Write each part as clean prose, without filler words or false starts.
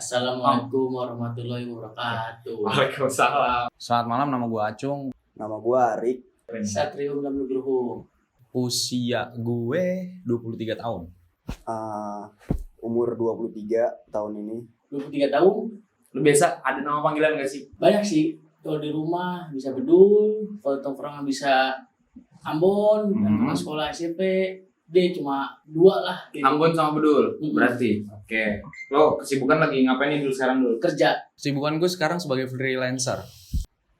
Assalamualaikum warahmatullahi wabarakatuh. Waalaikumsalam. Selamat malam, nama gue Acung. Nama gue Arik. Satrio Nugroho. Usia gue 23 tahun. Umur 23 tahun ini. 23 tahun. Lu biasa ada nama panggilan gak sih? Banyak sih. Kalau di rumah bisa Bedul, kalau tongkrongan bisa Ambon, dan teman sekolah SMP dia cuma 2 lah. Gitu. Ambon sama Bedul, berarti. Oke. Lo kesibukan lagi ngapain nih dulu sekarang dulu? Kerja. Kesibukan gue sekarang sebagai freelancer.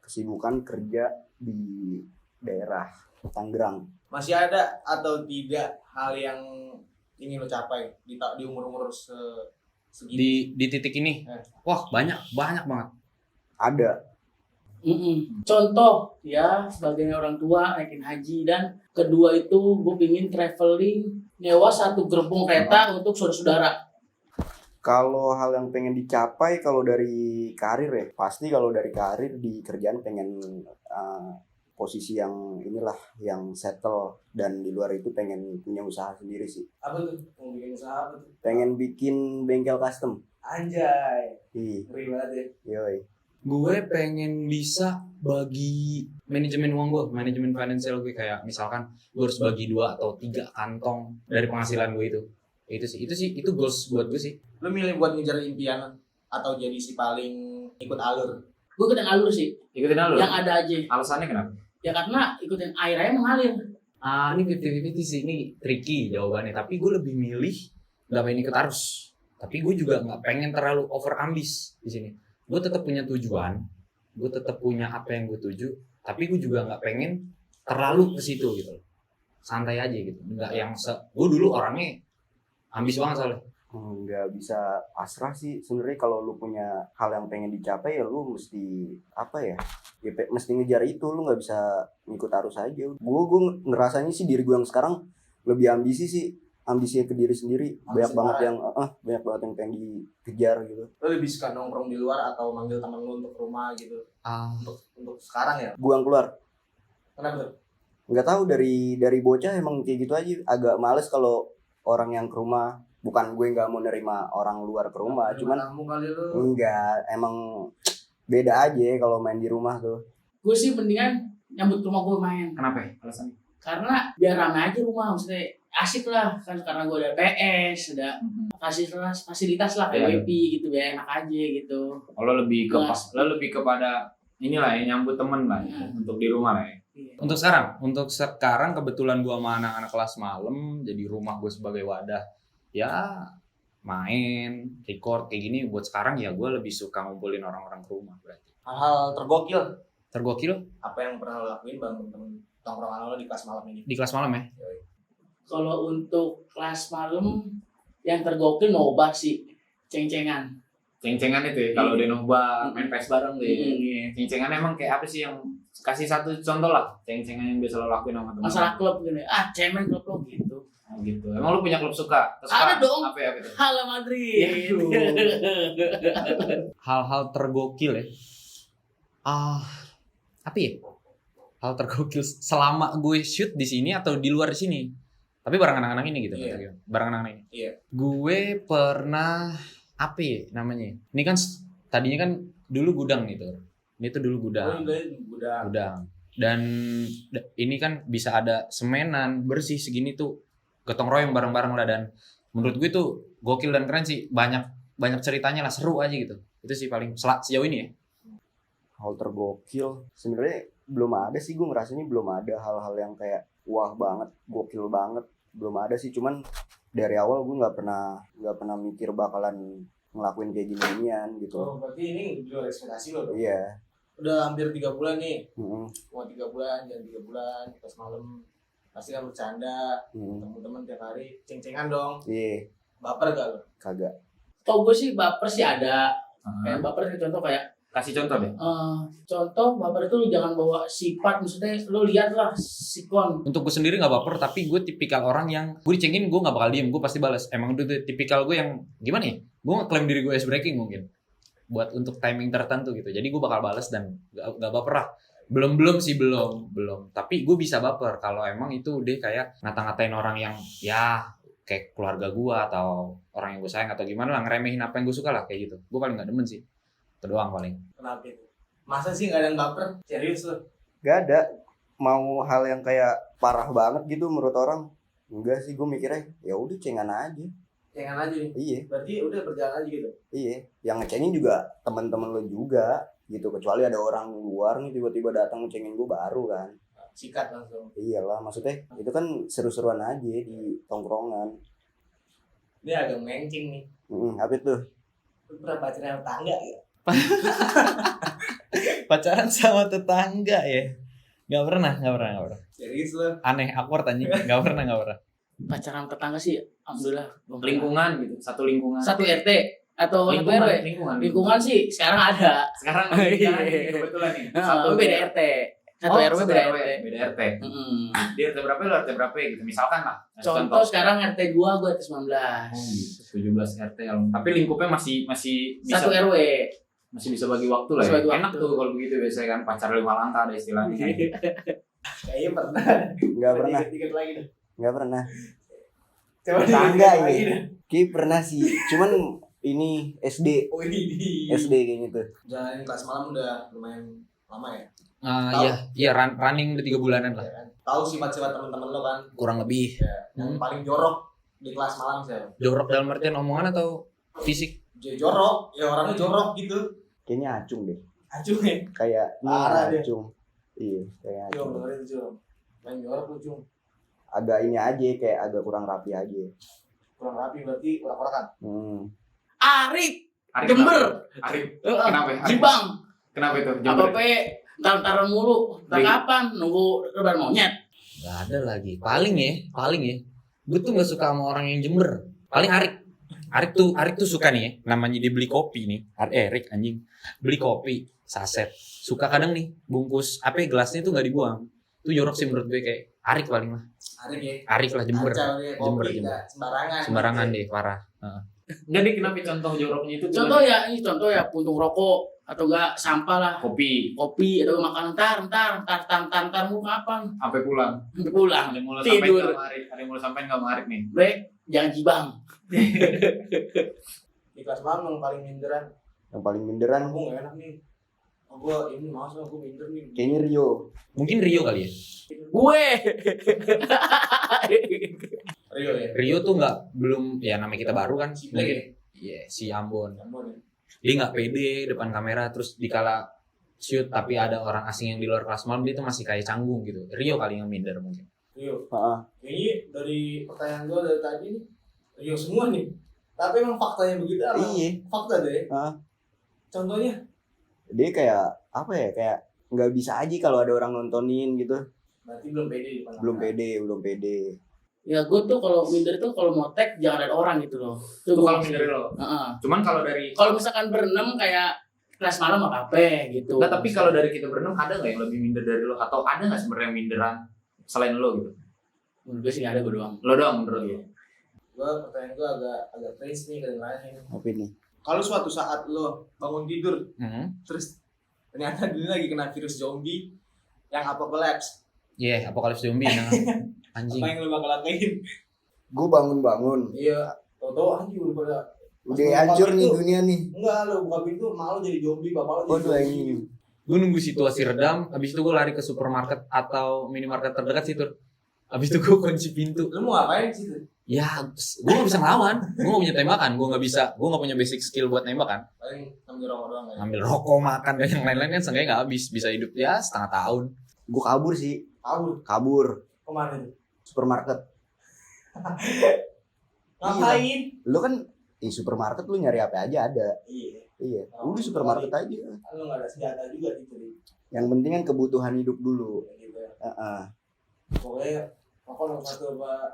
Kesibukan kerja di daerah Tangerang. Masih ada atau tidak hal yang ingin lo capai di umur-umur segini? Di titik ini, wah banyak banget. Ada. Contoh ya sebagai orang tua naikin haji, dan kedua itu gue pingin traveling nyewa 1 gerbong kereta untuk saudara-saudara. Kalau hal yang pengen dicapai kalau dari karir ya, pasti kalau dari karir di kerjaan pengen posisi yang inilah yang settle, dan di luar itu pengen punya usaha sendiri sih. Apa tuh? Mau bikin usaha apa tuh? Pengen bikin bengkel custom. Anjay, Ih, ngeri banget ya. yoi. Gue pengen bisa bagi manajemen uang gue, manajemen finansial gue, kayak misalkan gue harus bagi 2 atau 3 kantong dari penghasilan gue itu. Itu goals buat gue sih. Lo milih buat ngejar impian atau jadi si paling ikut alur? Gue ikutin alur sih, Ikutin alur. yang ada aja. Alasannya kenapa? Ya karena ikutin air aja mengalir. Ini 50-50 sih, ini tricky jawabannya. Tapi gue lebih milih gak pengen ikut arus. Tapi gue juga gak pengen terlalu over ambis di sini. Gue tetap punya tujuan, gue tetap punya apa yang gue tuju, tapi gue juga nggak pengen terlalu ke situ gitu, santai aja gitu, nggak yang gue dulu orangnya ambis banget soalnya. Nggak bisa pasrah sih sebenarnya. Kalau lu punya hal yang pengen dicapai ya lu mesti apa ya, mesti ngejar itu. Lu nggak bisa ngikut arus aja. Gue ngerasanya sih diri gue yang sekarang lebih ambisi sih, ambisinya ke diri sendiri. Banyak banget yang pengen dikejar gitu. Lo lebih suka nongkrong di luar atau manggil temen lo untuk rumah gitu? Untuk sekarang ya? Gue yang keluar. Kenapa tuh? Nggak tahu, dari bocah emang kayak gitu aja. Agak males kalau orang yang ke rumah. Bukan gue nggak mau nerima orang luar ke rumah, cuman kamu kali lo. enggak, emang beda aja kalau main di rumah tuh. Gue sih mendingan nyambut ke rumah gue main. Kenapa ya alasannya? Karena biar ramai aja rumah, maksudnya asik lah kan, karena gue ada PS, ada fasilitas lah kayak Iya. WiFi gitu, biar enak aja gitu. Lo lebih Mas. kepada inilah ya, nyambut temen lah ya, untuk di rumah lah ya. Untuk sekarang kebetulan gue sama anak-anak kelas malam, jadi rumah gue sebagai wadah ya main, record kayak gini. Buat sekarang ya gue lebih suka ngumpulin orang-orang ke rumah berarti. Hal-hal Tergokil apa yang pernah lo lakuin bangun temen tongkrongan lo di kelas malam ini? di kelas malam ya. Kalau untuk kelas malam yang tergokil nobar sih, ceng-cengan. Ceng-cengan itu ya, kalau udah nyoba main PES bareng deh. Ceng-cengan emang kayak apa sih, yang kasih satu contoh lah, ceng-cengan yang biasa lo lakuin sama temen. Masalah klub gini, cemen klub lo gitu. Gitu. Emang lo punya klub suka? Ada dong. Apa ya itu? Halo Madrid. Hal-hal tergokil ya. Apa ya? Hal tergokil selama gue shoot di sini atau di luar di sini. Tapi bareng anak-anak ini gitu. Iya. Bareng anak-anak ini. Iya. Gue pernah apa ya namanya? Ini kan tadinya kan dulu gudang gitu. Ini tuh dulu gudang. Gudang. Dan ini kan bisa ada semenan bersih segini tuh, gotong royong bareng-bareng lah, dan menurut gue tuh gokil dan keren sih. Banyak ceritanya lah, seru aja gitu. Itu sih paling sejauh ini ya. Hal tergokil sebenarnya belum ada sih. Gue ngerasanya belum ada hal-hal yang kayak wah banget, gokil banget. Belum ada sih. Cuman dari awal gue nggak pernah mikir bakalan ngelakuin kayak ginian gitu. Oh, berarti ini di luar ekspektasi lo dong? Iya. Udah hampir 3 bulan nih. Mm-mm. Mau 3 bulan, jangan 3 bulan, kelas malam. Pasti kan bercanda, temen-temen tiap hari, ceng-cengan dong. Iya. Baper gak lo? Kagak. Kalau gue sih baper sih ada. Kayak baper sih, contoh kayak Kasih contoh deh. contoh baper itu lu jangan bawa sifat, maksudnya lu lihatlah sikon. Untuk gue sendiri nggak baper, tapi gue tipikal orang yang gue dicengin gue nggak bakal diem, gue pasti balas. Emang itu tipikal gue yang gimana ya? Gue ngeklaim diri gue ice breaking mungkin buat untuk timing tertentu gitu. Jadi gue bakal balas dan nggak baper lah. Belum sih belum. Tapi gue bisa baper kalau emang itu dia kayak ngata-ngatain orang yang ya kayak keluarga gue atau orang yang gue sayang atau gimana lah, ngeremehin apa yang gue suka lah kayak gitu. Gue paling nggak demen sih, itu doang paling. Kenapa itu? Masa sih nggak ada yang baper? Serius lo? Gak ada. Mau hal yang kayak parah banget gitu menurut orang. Enggak sih, gue mikirnya ya udah cengan aja. Jangan aja nih. Iya. Berarti udah berjalan aja gitu. Iya, yang ngecengin juga teman-teman lo juga gitu, kecuali ada orang luar nih tiba-tiba datang ngecengin gue baru kan. Sikat langsung. Iyalah, maksudnya itu kan seru-seruan aja di tongkrongan. Ini agak mencing nih. Apa itu? Lu pernah pacaran sama tangga ya? Pacaran sama tetangga ya? Nggak pernah. Serius lo? Aneh, awkward anjing. Nggak pernah. Pacaran tetangga sih alhamdulillah belum pernah. Lingkungan gitu, satu lingkungan. Satu RT atau satu lingkungan, RW. lingkungan Sih sekarang ada. sekarang Iya. kebetulan nih Satu beda RT. Satu RW satu beda RW, RT. beda RT. Mm-mm. Di RT berapa lu RT berapa gitu misalkan lah. Contoh sekarang RT 2 gue RT 19. 17 RT kalau tapi lingkupnya masih bisa Satu RW. masih bisa bagi waktu lah Bisa ya. bagi Enak waktu. tuh kalau begitu biasanya kan pacar 5 langkah ada istilahnya. Kayaknya pernah. Nggak pernah. Dikit lagi deh. Nggak pernah. Coba Tangga dikit lagi ini. deh. Kayak pernah sih, cuman ini SD Oh ini. SD kayaknya tuh. Jalanin kelas malam udah lumayan lama ya. Iya running udah 3 bulanan lah. Ya kan? Tahu sifat-sifat teman-teman lo kan. Kurang lebih. Yang paling jorok di kelas malam siapa? Jorok dalam artian omongan atau fisik? Jorok, ya orangnya jorok gitu. Kayaknya acung deh. Acuh ya. Kayak Parah dia. acung. Iya, kayak Cung, acung. dengerin Cung. Main jorok lu Cung. Agak ini aja, kayak agak kurang rapi aja. Kurang rapi berarti urak-urakan. Arif, Arif Jember. kenapa? Arif kenapa ya? Arif? Jibang. Kenapa itu? Apa Jember. pe taran mulu. Tak Wih. kapan nunggu lebaran monyet. Gak ada lagi. Paling ya. Gue tuh gak suka sama orang yang Jember. Paling Arik tuh suka nih ya. Namanya dia beli kopi nih. Rick anjing. Beli kopi saset. Suka kadang nih bungkus gelasnya tuh gak dibuang. Itu jorok sih menurut gue, kayak Arik paling lah. Arif ya. Arik lah Jember. Kacau dia, Jember. kopi nggak sembarangan. Sembarangan deh, parah. Jadi kenapa contoh joroknya itu? Contoh ya puntung rokok atau enggak sampah lah. kopi Kopi atau makanan ntar mau kapan? sampai pulang. Sampai pulang. Ada yang mulai sampai Tidur. nggak Arif, ada yang mulai sampai nggak Arif nih. Brek, jangan jibang. Di kelas malam yang paling minderan. Yang paling minderan Aku nggak enak nih. Gue ini masa aku minder nih. kayaknya Rio. Mungkin Rio kali ya. Gue. Rio ya. Rio tuh belum ya, namanya kita baru kan. Si Mungkin Blake. iya, si Ambon. Ambon ya. Dia nggak pede depan kamera, terus dikala shoot tapi ada orang asing yang di luar kelas malam, dia tuh masih kayak canggung gitu. Rio kali yang minder mungkin. Rio. Heeh. Kayaknya dari pertanyaan gue dari tadi nih Rio semua nih. Tapi emang faktanya begitu apa? Iya. Fakta deh. Heeh. Contohnya Dia kayak apa ya? Kayak nggak bisa aja kalau ada orang nontonin gitu. berarti belum pede di depan Belum kamera. belum pede. Ya gue tuh kalau minder tuh kalau mau tag jangan ada orang gitu loh. Itu gua kalau maksud. minder lo. Heeh. Cuman kalau dari Kalau misalkan berenam kayak kelas malam apa gitu. Nggak, tapi kalau dari kita berenam ada nggak yang lebih minder dari lo, atau ada nggak sebenarnya yang minderan selain lo gitu? menurut gue sih nggak ada, gue doang. Lo doang menurut lo. Gue pertanyaan gue agak cringe nih kedengarannya. Apa ini? Kalau suatu saat lo bangun tidur Mhm. terus ternyata dia lagi kena virus zombie yang apocalypse, Iya, apokalips zombie nah. Anjing. apa yang lo bakal lakuin? Gue bangun-bangun. Iya, tau anjir udah pada Udah hancur nih dunia nih. enggak, lo buka pintu malu jadi zombie, bapak lo jadi Waduh zombie. ini. Gue nunggu situasi redam, habis itu gue lari ke supermarket atau minimarket terdekat situ. Habis itu gue kunci pintu. Lo mau ngapain sih tuh? Ya, gue gak bisa ngelawan. Gue gak punya tembakan. Gue gak punya basic skill buat nembak kan. Paling ngambil rokok doang kan? Ngambil rokok, makan, dan yang lain-lain kan seenggaknya gak habis. Bisa hidup ya setengah tahun. Gue kabur sih. Kabur. Kemana tuh? Supermarket. Ngapain? Lu kan di supermarket lu nyari apa aja ada. Iya. Iya. Lu di supermarket aja. Lo nggak ada senjata juga gitu nih. Yang penting kan kebutuhan hidup dulu. Kayak gitu ya. Heeh. Pokoknya rokok nomor satu apa?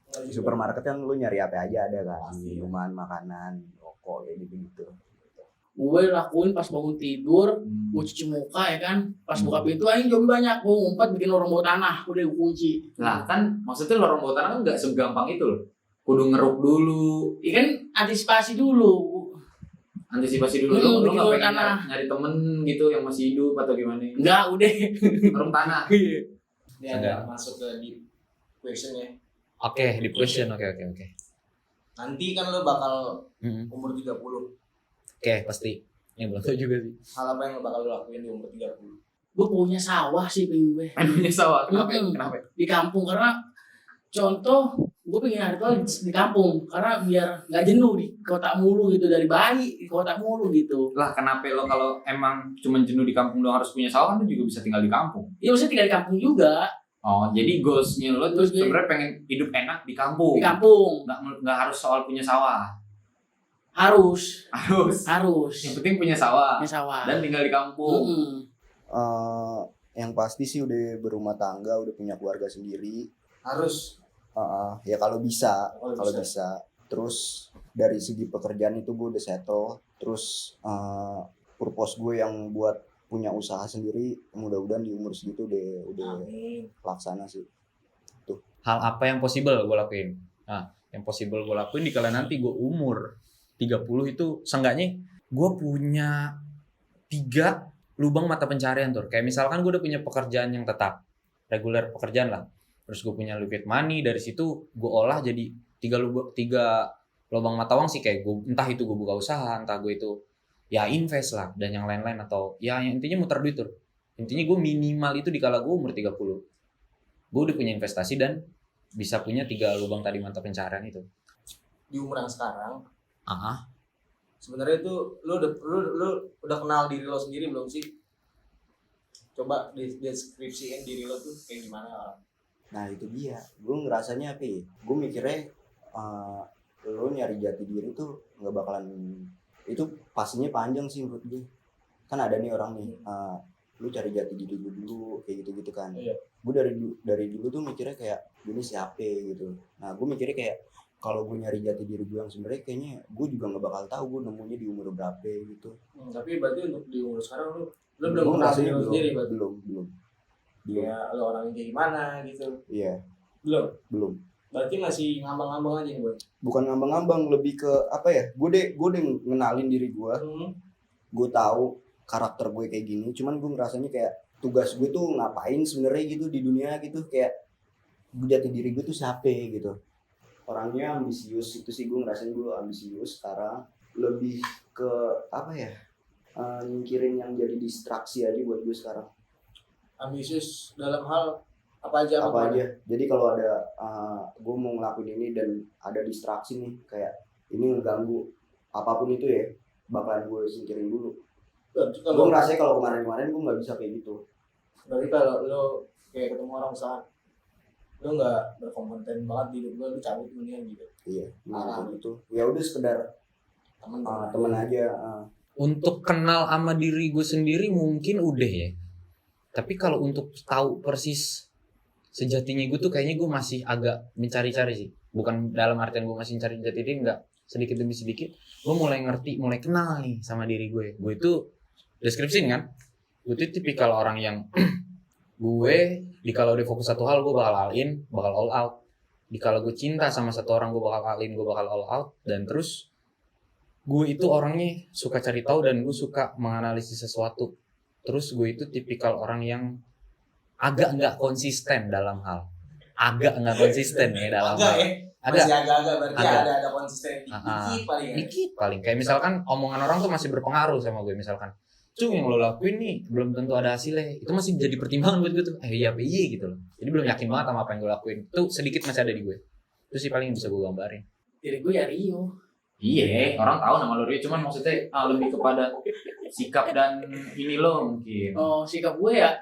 Nggak Di juga. supermarket kan lu nyari apa aja ada kan. Pasti. Minuman, makanan, rokok kayak gitu-gitu. Gue lakuin pas bangun tidur, gue cuci muka ya kan. Pas buka pintu aja zombie banyak, gue ngumpet bikin lorong bawah tanah, udah gue kunci. Lah kan maksudnya lorong bawah tanah kan nggak segampang itu loh. Kudu ngeruk dulu, Ya kan antisipasi dulu. antisipasi dulu. Lo Bikin nggak lorong pengen tanah. nyari temen gitu yang masih hidup atau gimana? Enggak, udah. Ngeruk tanah. Ini ada masuk ke deep question ya. Oke, di question. Oke. Nanti kan lo bakal Mm-mm. umur 30. Oke, pasti. Ini belum tahu juga sih. Hal apa yang lo bakal lo lakuin di umur 30? Gue punya sawah sih pengen gue Punya sawah. Kenapa? Mm-mm. Kenapa? di kampung, karena contoh gue pengen hari tua di kampung karena biar nggak jenuh di kota mulu gitu, dari bayi di kota mulu gitu. Lah kenapa lo kalau emang cuma jenuh di kampung doang harus punya sawah, kan lo juga bisa tinggal di kampung. Ya maksudnya tinggal di kampung juga, Oh, jadi goalsnya lo tuh Goals gue. sebenarnya pengen hidup enak di kampung. di kampung Nggak harus soal punya sawah. harus Harus. Yang penting punya sawah punya sawah. dan tinggal di kampung. Mm-mm. Yang pasti sih udah berumah tangga, udah punya keluarga sendiri. Harus. Ya kalau bisa, Kalau kalau bisa. bisa. Terus dari segi pekerjaan itu gue udah settle. Terus purpose gue yang buat punya usaha sendiri, mudah-mudahan di umur segitu udah Amin. laksana sih. Hal apa yang possible gue lakuin? Nah, yang possible gue lakuin di kala nanti gue umur 30 itu seenggaknya gue punya 3 lubang mata pencarian tuh. Kayak misalkan gue udah punya pekerjaan yang tetap, reguler pekerjaan lah. Terus gue punya liquid money, dari situ gue olah jadi 3 lubang mata uang sih, kayak gue entah itu gue buka usaha, entah gue itu ya invest lah dan yang lain-lain, atau ya yang intinya muter duit tuh. Intinya gue minimal itu di kala gue umur 30. Gue udah punya investasi dan bisa punya 3 lubang tadi mata pencarian itu. Di umur yang sekarang, Ah, sebenarnya itu lo udah kenal diri lo sendiri belum sih? Coba deskripsiin diri lo tuh kayak gimana. Nah itu dia, gue ngerasanya apa ya? Gue mikirnya lo nyari jati diri tuh nggak bakalan, itu pastinya panjang sih menurut gue. Kan ada nih orang nih, lu cari jati diri lu dulu kayak gitu kan. Iya. Gue dari dulu tuh mikirnya kayak gini siapa gitu. Nah gue mikirnya kayak kalau gue nyari jati diri gue yang sebenarnya kayaknya gue juga nggak bakal tahu gue nemunya di umur berapa gitu. Tapi berarti untuk di umur sekarang lo belum Gua kenal ngerasa diri lo sendiri berarti. belum. Ya lo orangnya kayak gimana gitu. Iya, Belum. Berarti masih ngambang-ngambang aja nih boy. bukan ngambang-ngambang, lebih ke apa ya? Gue udah ngenalin diri gue. Gue tahu karakter gue kayak gini, cuman gue ngerasanya kayak tugas gue tuh ngapain sebenarnya gitu di dunia gitu, kayak jati diri gue tuh siapa gitu. Orangnya ambisius, itu sih gue ngerasain gue ambisius sekarang, lebih ke apa ya, nyingkirin yang jadi distraksi aja buat gue sekarang. Ambisius dalam hal apa aja? Apa aja, jadi kalau ada gue mau ngelakuin ini dan ada distraksi nih, kayak ini ngeganggu apapun itu ya, bakalan gue singkirin dulu. Gue ngerasa kalau kemarin-kemarin gue nggak bisa kayak gitu. Berarti kalau lo kayak ketemu orang usaha, lo nggak berkompeten banget di hidup lo cabut mendingan gitu. Iya, kayak gitu. Ya udah sekedar temen aja. untuk kenal sama diri gue sendiri mungkin udah ya. Tapi kalau untuk tahu persis sejatinya gue tuh kayaknya gue masih agak mencari-cari sih. Bukan dalam artian gue masih mencari jati diri, enggak. Sedikit demi sedikit gue mulai ngerti, mulai kenal nih sama diri gue. Gue itu deskripsi kan, gue tuh tipikal orang yang gue kalau udah fokus satu hal gue bakal all out. Kalau gue cinta sama satu orang gue bakal all out. Dan terus gue itu orangnya suka cari tahu dan gue suka menganalisis sesuatu. Terus gue itu tipikal orang yang agak nggak konsisten dalam hal. Agak nggak konsisten ya dalam hal. Masih agak-agak berarti Agak. ada konsisten dikit paling ya. Dikit paling. Kayak misalkan omongan orang tuh masih berpengaruh sama gue. Misalkan, Cung yang lo lakuin nih belum tentu ada hasilnya. Itu masih jadi pertimbangan buat gue tuh. Iya gitu loh. Jadi belum yakin banget sama apa yang gue lakuin. Itu sedikit masih ada di gue. Itu sih paling yang bisa gue gambarin. Diri gue ya Rio. Iya, orang tahu nama lo Rio, cuman maksudnya lebih kepada sikap dan ini lo mungkin. Oh, sikap gue ya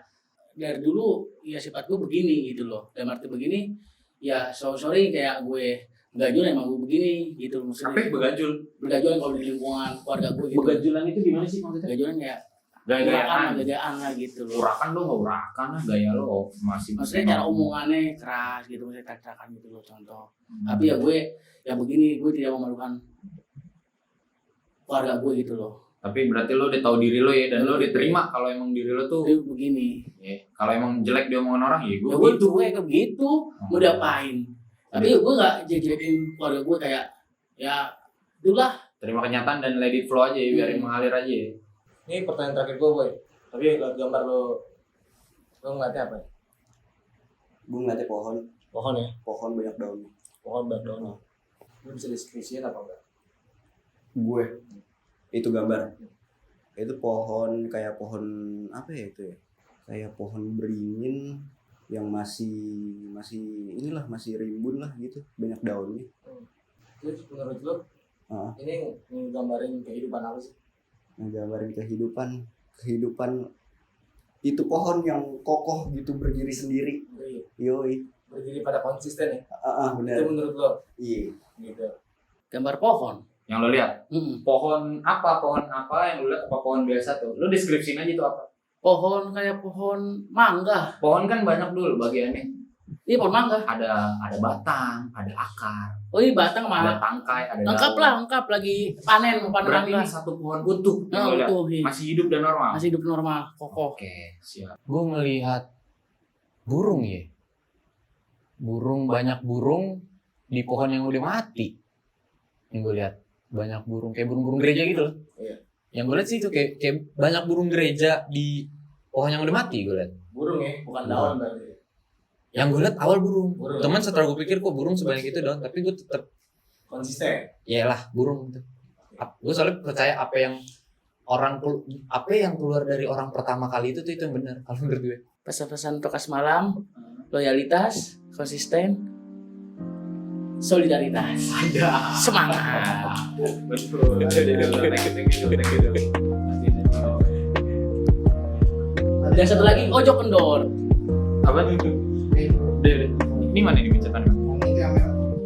dari dulu ya sifat gue begini gitu loh. Dan arti begini ya sorry kayak gue begajul emang gue begini gitu loh. Maksudnya Tapi begajul. begajulan kalau di lingkungan keluarga gue gitu. Begajulan itu gimana sih maksudnya? Begajulan kayak Gaya-gayaan. gayaan lah gitu loh. Urakan lo nggak urakan lah, gaya lo masih. Maksudnya cara omongannya keras gitu, maksudnya tak-takan gitu loh contoh. Tapi ya gue ya begini, gue tidak memalukan keluarga gue gitu loh. Tapi berarti lo udah tahu diri lo ya, dan lo diterima kalau emang diri lo tuh. Dia begini. Ya, kalau emang jelek diomongan orang ya gue. Ya gue tuh gue kayak begitu, mau diapain? Tapi gue nggak jelekin keluarga gue kayak ya itulah. Terima kenyataan dan let it flow aja ya, biarin mengalir aja ya. Ini pertanyaan terakhir gue boy. Tapi lihat gambar lo ngeliatnya apa? Gue ngeliatnya pohon. Pohon ya. pohon banyak daun. Pohon banyak daun. Lu bisa deskripsiin apa enggak? Gue itu gambar. Itu pohon kayak pohon apa ya itu ya? Kayak pohon beringin yang masih inilah masih rimbun lah gitu, banyak daunnya. Terus menurut lu ini nggambarin kehidupan apa sih? Nggambarin kehidupan itu pohon yang kokoh gitu berdiri sendiri. Yoi. Berdiri pada konsisten ya. Benar. Itu menurut lo? Iya. Gitu. Gambar pohon. Yang lo lihat? Mm-mm. Pohon apa yang lo lihat? Apa pohon biasa tuh? Lo deskripsiin aja tuh apa? Pohon kayak pohon mangga. Pohon kan banyak dulu bagiannya. Iya pohon mangga. Ada batang, ada akar, Oh ini batang ada mah. tangkai, ada Lengkap daun. lah, lengkap lagi panen Berarti mangga. ini satu pohon utuh. yang Nah, lo lihat. utuh, iya. Masih hidup dan normal. Masih hidup normal, kokoh. Oke, siap. Gue ngelihat burung ya. Banyak burung di pohon yang udah mati. Yang gue lihat banyak burung kayak burung-burung gereja gitu loh. Iya. Yang gue lihat sih itu kayak banyak burung gereja di pohon yang udah mati gue lihat. Burung ya, bukan daun berarti. Yang gue lihat awal burung. Burung. Teman setelah gue pikir kok burung sebanyak itu doang, tapi gue tetap Konsisten. yaelah burung gitu. Gue soalnya percaya apa yang keluar dari orang pertama kali itu tuh yang benar kalau menurut gue. Pesan-pesan untuk malam, loyalitas, konsisten, solidaritas. Ada. Semangat. Betul. Thank you. Dan satu lagi, ojo kendor. Apa tuh? Ini mana ini pencetan?